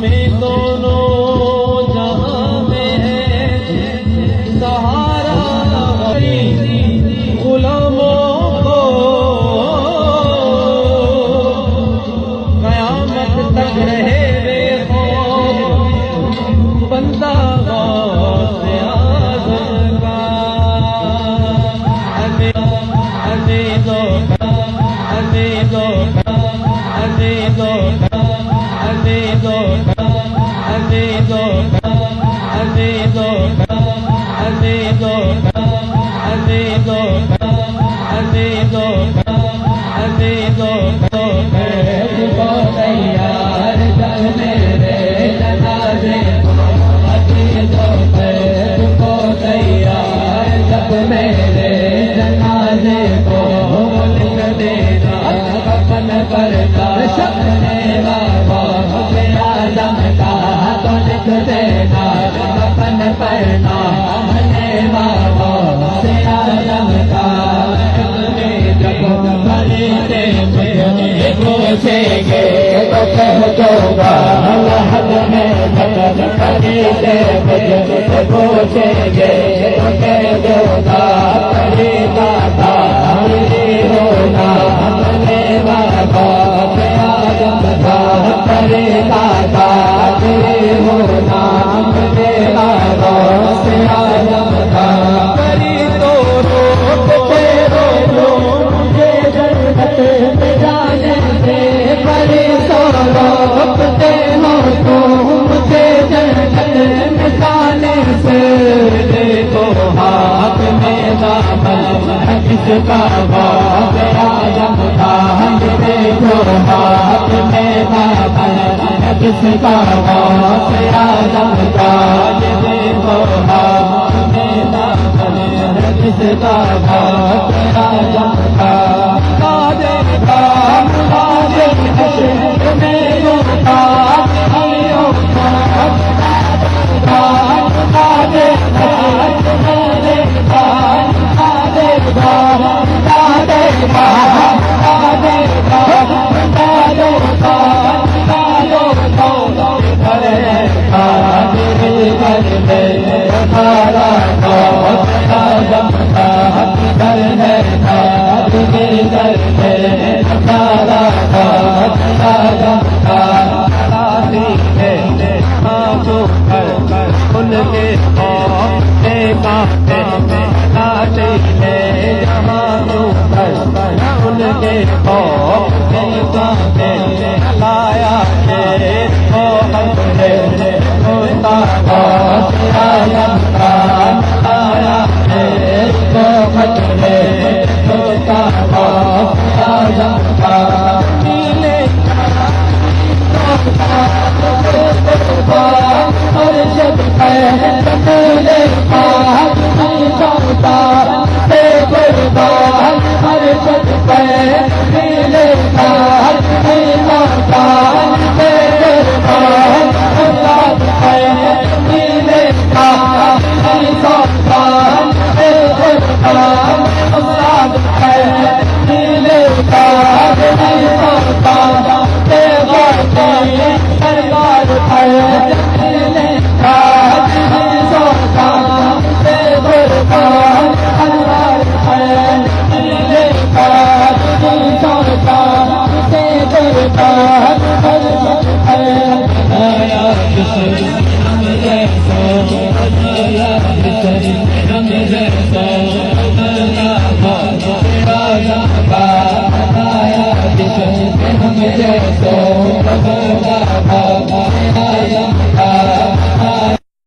ہمیں دونوں جہاں میں ہے سہارا غلاموں کو قیامت تک رہے بے خوف بندہ غوث اعظم کا عزیزوں کا عزیزوں کا عزیزوں کا عزیزوں کا عزیزوں کا عزیزوں کا عزیزوں کا عزیزوں کا عزیزوں کا عزیزوں کو تیار کر میرے جنازے عزیزوں کو تیار جب میرے جنازے کو لکھ دینا کفن پر اپنے بابا اعظم کا تو لکھ دینا کفن پر نام بابا اعظم کا جب فرشتے مجھے پوچھیں گے تو کہہ دوں گا لحد میں فرشتے مجھے پوچھیں گے تو کہہ دوں گا طریقہ داری ہونا اپنے بابا اعظم کا طریقہ داری ہونا اپنے بابا اعظم کا کری تو روکتے رو مجھے جنت میں جانے سے کری تو روکتے ہو تو مجھے جنت میں جانے سے دیکھو ہاتھ میں دامن کس کا باب اعظم کا دیکھو ہاتھ میں دامن کس کا باب اعظم کا دیکھو ہاتھ میں دامن کس کا باب اعظم کا جیسے